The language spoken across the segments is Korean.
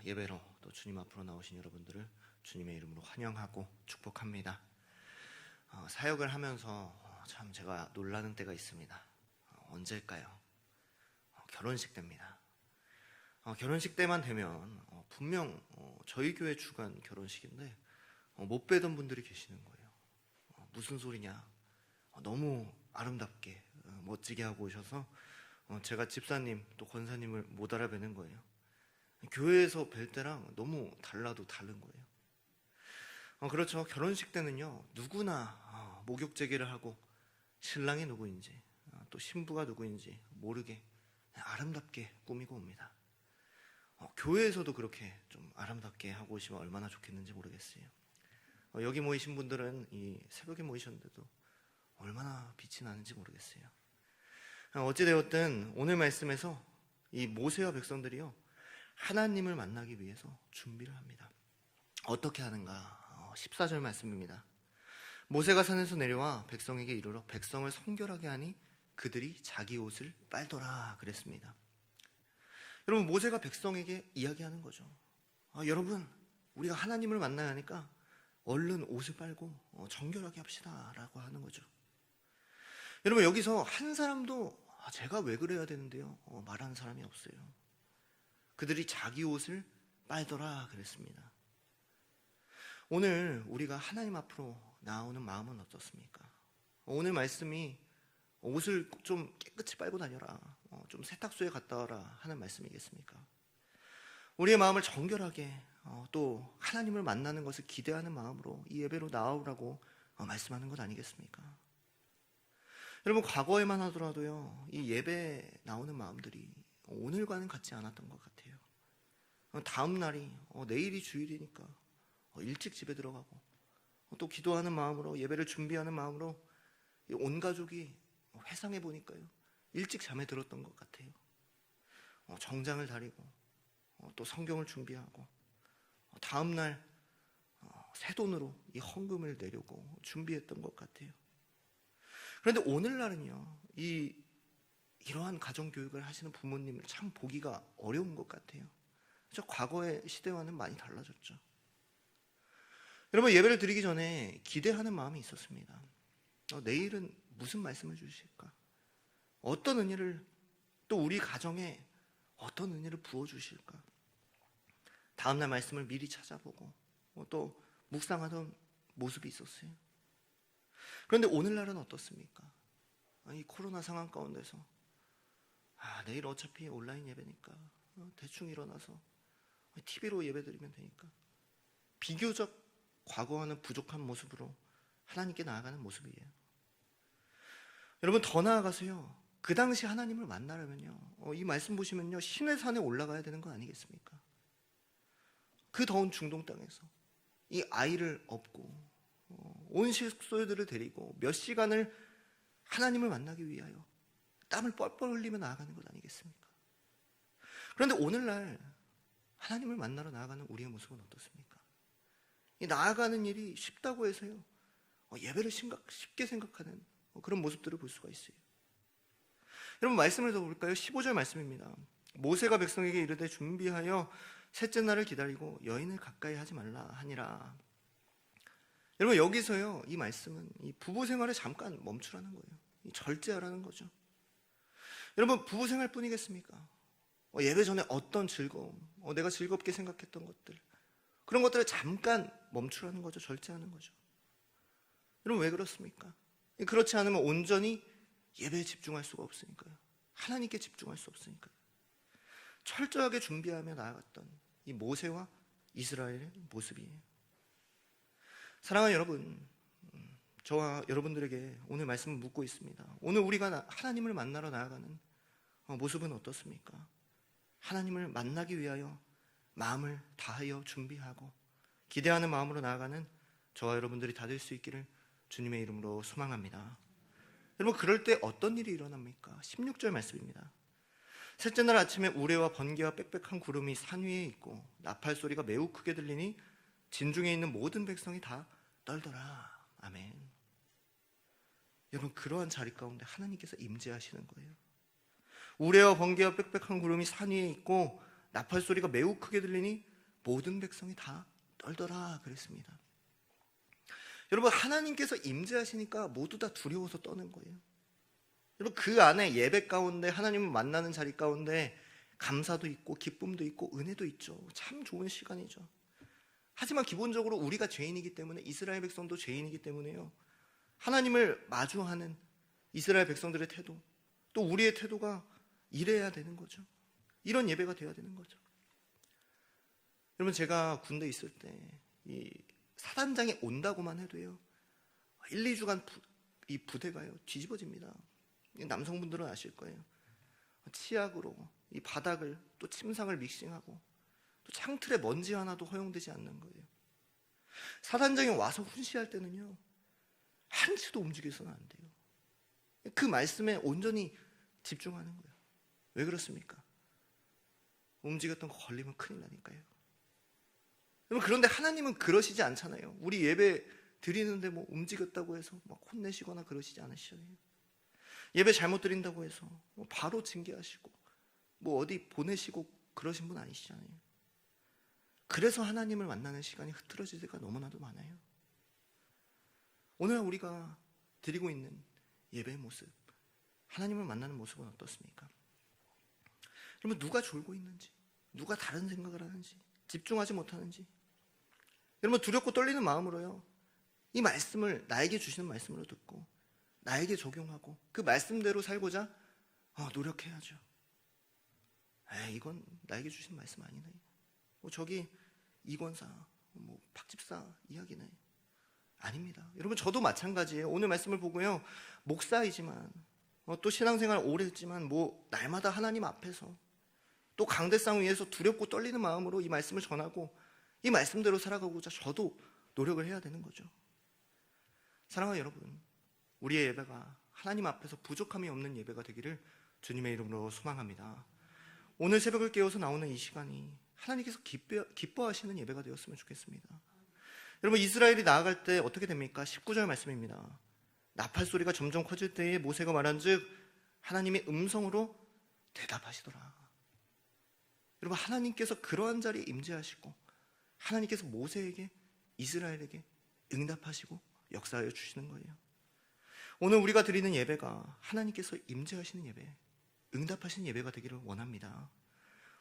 예배로 또 주님 앞으로 나오신 여러분들을 주님의 이름으로 환영하고 축복합니다. 사역을 하면서 참 제가 놀라는 때가 있습니다. 언제일까요? 결혼식 때입니다. 결혼식 때만 되면 분명 저희 교회 주간 결혼식인데 못 뵈던 분들이 계시는 거예요. 무슨 소리냐? 너무 아름답게 멋지게 하고 오셔서 제가 집사님 또 권사님을 못 알아뵈는 거예요. 교회에서 뵐 때랑 너무 달라도 다른 거예요. 그렇죠. 결혼식 때는요, 누구나 목욕 제기를 하고 신랑이 누구인지 또 신부가 누구인지 모르게 아름답게 꾸미고 옵니다. 교회에서도 그렇게 좀 아름답게 하고 오시면 얼마나 좋겠는지 모르겠어요. 여기 모이신 분들은 이 새벽에 모이셨는데도 얼마나 빛이 나는지 모르겠어요. 어찌되었든 오늘 말씀에서 이 모세와 백성들이요, 하나님을 만나기 위해서 준비를 합니다. 어떻게 하는가? 14절 말씀입니다. 모세가 산에서 내려와 백성에게 이르러 백성을 성결하게 하니 그들이 자기 옷을 빨더라 그랬습니다. 여러분, 모세가 백성에게 이야기하는 거죠. 여러분, 우리가 하나님을 만나야 하니까 얼른 옷을 빨고 정결하게 합시다 라고 하는 거죠. 여러분, 여기서 한 사람도 제가 왜 그래야 되는데요 말하는 사람이 없어요. 그들이 자기 옷을 빨더라 그랬습니다. 오늘 우리가 하나님 앞으로 나오는 마음은 어떻습니까? 오늘 말씀이 옷을 좀 깨끗이 빨고 다녀라, 좀 세탁소에 갔다 와라 하는 말씀이겠습니까? 우리의 마음을 정결하게 또 하나님을 만나는 것을 기대하는 마음으로 이 예배로 나오라고 말씀하는 것 아니겠습니까? 여러분, 과거에만 하더라도요, 이 예배 나오는 마음들이 오늘과는 같지 않았던 것 같아요. 다음 날이 내일이 주일이니까 일찍 집에 들어가고 또 기도하는 마음으로, 예배를 준비하는 마음으로 온 가족이 회상해 보니까요, 일찍 잠에 들었던 것 같아요. 정장을 다리고 또 성경을 준비하고 다음 날 새 돈으로 이 헌금을 내려고 준비했던 것 같아요. 그런데 오늘날은요, 이러한 가정교육을 하시는 부모님을 참 보기가 어려운 것 같아요. 저 과거의 시대와는 많이 달라졌죠. 여러분, 예배를 드리기 전에 기대하는 마음이 있었습니다. 내일은 무슨 말씀을 주실까? 어떤 은혜를, 또 우리 가정에 어떤 은혜를 부어주실까? 다음날 말씀을 미리 찾아보고 또 묵상하던 모습이 있었어요. 그런데 오늘날은 어떻습니까? 이 코로나 상황 가운데서 내일 어차피 온라인 예배니까 대충 일어나서 TV로 예배드리면 되니까 비교적 과거와는 부족한 모습으로 하나님께 나아가는 모습이에요. 여러분, 더 나아가서요, 그 당시 하나님을 만나려면요, 이 말씀 보시면요, 신의 산에 올라가야 되는 거 아니겠습니까? 그 더운 중동 땅에서 이 아이를 업고 온 식소들을 데리고 몇 시간을 하나님을 만나기 위하여 땀을 뻘뻘 흘리며 나아가는 것 아니겠습니까? 그런데 오늘날 하나님을 만나러 나아가는 우리의 모습은 어떻습니까? 이 나아가는 일이 쉽다고 해서요, 예배를 쉽게 생각하는 그런 모습들을 볼 수가 있어요. 여러분, 말씀을 더 볼까요? 15절 말씀입니다. 모세가 백성에게 이르되 준비하여 셋째 날을 기다리고 여인을 가까이 하지 말라 하니라. 여러분, 여기서요, 이 말씀은 이 부부 생활을 잠깐 멈추라는 거예요. 절제하라는 거죠. 여러분, 부부 생활 뿐이겠습니까? 예배 전에 어떤 즐거움, 내가 즐겁게 생각했던 것들, 그런 것들을 잠깐 멈추라는 거죠. 절제하는 거죠. 여러분, 왜 그렇습니까? 그렇지 않으면 온전히 예배에 집중할 수가 없으니까요. 하나님께 집중할 수 없으니까요. 철저하게 준비하며 나아갔던 이 모세와 이스라엘의 모습이에요. 사랑하는 여러분, 저와 여러분들에게 오늘 말씀을 묻고 있습니다. 오늘 우리가 하나님을 만나러 나아가는 모습은 어떻습니까? 하나님을 만나기 위하여 마음을 다하여 준비하고 기대하는 마음으로 나아가는 저와 여러분들이 다 될 수 있기를 주님의 이름으로 소망합니다. 여러분, 그럴 때 어떤 일이 일어납니까? 16절 말씀입니다. 셋째 날 아침에 우레와 번개와 빽빽한 구름이 산 위에 있고 나팔 소리가 매우 크게 들리니 진중에 있는 모든 백성이 다 떨더라. 아멘. 여러분, 그러한 자리 가운데 하나님께서 임재하시는 거예요. 우레와 번개와 빽빽한 구름이 산 위에 있고 나팔 소리가 매우 크게 들리니 모든 백성이 다 떨더라 그랬습니다. 여러분, 하나님께서 임재하시니까 모두 다 두려워서 떠는 거예요. 여러분, 그 안에 예배 가운데 하나님을 만나는 자리 가운데 감사도 있고 기쁨도 있고 은혜도 있죠. 참 좋은 시간이죠. 하지만 기본적으로 우리가 죄인이기 때문에, 이스라엘 백성도 죄인이기 때문에요, 하나님을 마주하는 이스라엘 백성들의 태도, 또 우리의 태도가 이래야 되는 거죠. 이런 예배가 돼야 되는 거죠. 여러분, 제가 군대에 있을 때 이 사단장이 온다고만 해도요 1, 2주간 이 부대가요 뒤집어집니다. 남성분들은 아실 거예요. 치약으로 이 바닥을 또 침상을 믹싱하고 또 창틀에 먼지 하나도 허용되지 않는 거예요. 사단장이 와서 훈시할 때는요 한치도 움직여서는 안 돼요. 그 말씀에 온전히 집중하는 거예요. 왜 그렇습니까? 움직였던 거 걸리면 큰일 나니까요. 그런데 하나님은 그러시지 않잖아요. 우리 예배 드리는데 뭐 움직였다고 해서 막 혼내시거나 그러시지 않으셔요. 예배 잘못 드린다고 해서 뭐 바로 징계하시고 뭐 어디 보내시고 그러신 분 아니시잖아요. 그래서 하나님을 만나는 시간이 흐트러질 때가 너무나도 많아요. 오늘 우리가 드리고 있는 예배의 모습, 하나님을 만나는 모습은 어떻습니까? 그러면 누가 졸고 있는지, 누가 다른 생각을 하는지, 집중하지 못하는지, 여러분, 두렵고 떨리는 마음으로요 이 말씀을, 나에게 주시는 말씀으로 듣고 나에게 적용하고 그 말씀대로 살고자 노력해야죠. 이건 나에게 주신 말씀 아니네. 저기 이권사, 박집사 이야기네. 아닙니다. 여러분, 저도 마찬가지예요. 오늘 말씀을 보고요 목사이지만 또 신앙생활 오래 했지만 날마다 하나님 앞에서 또 강대상 위에서 두렵고 떨리는 마음으로 이 말씀을 전하고 이 말씀대로 살아가고자 저도 노력을 해야 되는 거죠. 사랑하는 여러분, 우리의 예배가 하나님 앞에서 부족함이 없는 예배가 되기를 주님의 이름으로 소망합니다. 오늘 새벽을 깨워서 나오는 이 시간이 하나님께서 기뻐하시는 예배가 되었으면 좋겠습니다. 여러분, 이스라엘이 나아갈 때 어떻게 됩니까? 19절 말씀입니다. 나팔 소리가 점점 커질 때에 모세가 말한즉 하나님의 음성으로 대답하시더라. 여러분, 하나님께서 그러한 자리에 임재하시고 하나님께서 모세에게, 이스라엘에게 응답하시고 역사하여 주시는 거예요. 오늘 우리가 드리는 예배가 하나님께서 임재하시는 예배, 응답하시는 예배가 되기를 원합니다.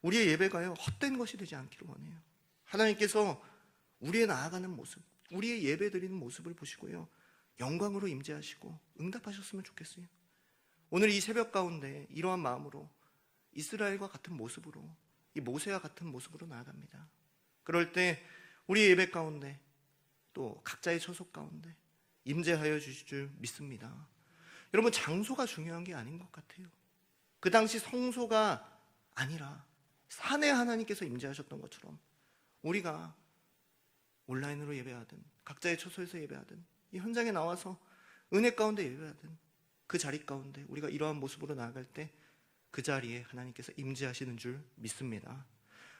우리의 예배가요 헛된 것이 되지 않기를 원해요. 하나님께서 우리의 나아가는 모습, 우리의 예배 드리는 모습을 보시고요 영광으로 임재하시고 응답하셨으면 좋겠어요. 오늘 이 새벽 가운데 이러한 마음으로 이스라엘과 같은 모습으로, 이 모세와 같은 모습으로 나아갑니다. 그럴 때 우리의 예배 가운데 또 각자의 처속 가운데 임재하여 주실 줄 믿습니다. 여러분, 장소가 중요한 게 아닌 것 같아요. 그 당시 성소가 아니라 산에 하나님께서 임재하셨던 것처럼 우리가 온라인으로 예배하든 각자의 처소에서 예배하든 이 현장에 나와서 은혜 가운데 예배하든 그 자리 가운데 우리가 이러한 모습으로 나아갈 때 그 자리에 하나님께서 임재하시는 줄 믿습니다.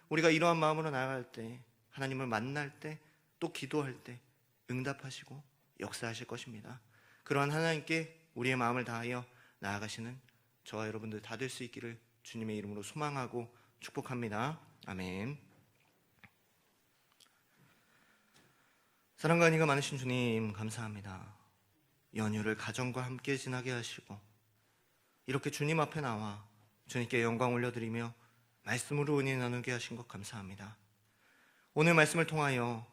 우리가 이러한 마음으로 나아갈 때, 하나님을 만날 때, 또 기도할 때 응답하시고 역사하실 것입니다. 그러한 하나님께 우리의 마음을 다하여 나아가시는 저와 여러분들 다 될 수 있기를 주님의 이름으로 소망하고 축복합니다. 아멘. 사랑과 은혜가 많으신 주님, 감사합니다. 연휴를 가정과 함께 지나게 하시고 이렇게 주님 앞에 나와 주님께 영광 올려드리며 말씀으로 은혜 나누게 하신 것 감사합니다. 오늘 말씀을 통하여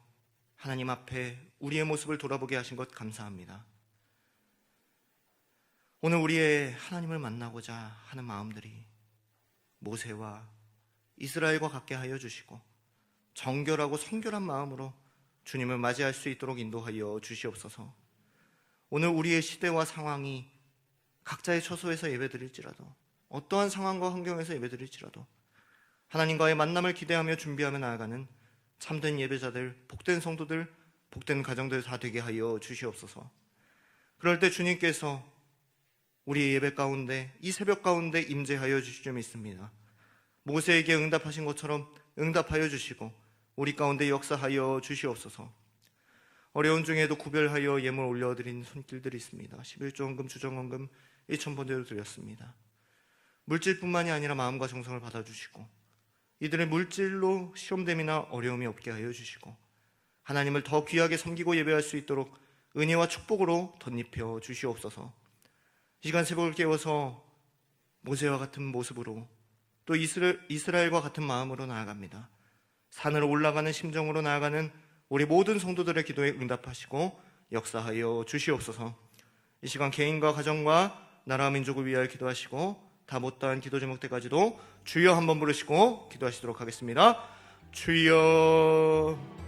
하나님 앞에 우리의 모습을 돌아보게 하신 것 감사합니다. 오늘 우리의 하나님을 만나고자 하는 마음들이 모세와 이스라엘과 같게 하여 주시고 정결하고 성결한 마음으로 주님을 맞이할 수 있도록 인도하여 주시옵소서. 오늘 우리의 시대와 상황이 각자의 처소에서 예배드릴지라도, 어떠한 상황과 환경에서 예배드릴지라도 하나님과의 만남을 기대하며 준비하며 나아가는 참된 예배자들, 복된 성도들, 복된 가정들 다 되게 하여 주시옵소서. 그럴 때 주님께서 우리의 예배 가운데, 이 새벽 가운데 임재하여 주실 줄 믿습니다. 모세에게 응답하신 것처럼 응답하여 주시고 우리 가운데 역사하여 주시옵소서. 어려운 중에도 구별하여 예물 올려드린 손길들이 있습니다. 11조 헌금, 주정 헌금 1,000번대로 드렸습니다. 물질뿐만이 아니라 마음과 정성을 받아주시고 이들의 물질로 시험됨이나 어려움이 없게 하여 주시고 하나님을 더 귀하게 섬기고 예배할 수 있도록 은혜와 축복으로 덧입혀 주시옵소서. 이 시간 새벽을 깨워서 모세와 같은 모습으로 또 이스라엘과 같은 마음으로 나아갑니다. 산으로 올라가는 심정으로 나아가는 우리 모든 성도들의 기도에 응답하시고 역사하여 주시옵소서. 이 시간 개인과 가정과 나라와 민족을 위하여 기도하시고 다 못다한 기도 제목 때까지도 주여 한번 부르시고 기도하시도록 하겠습니다. 주여.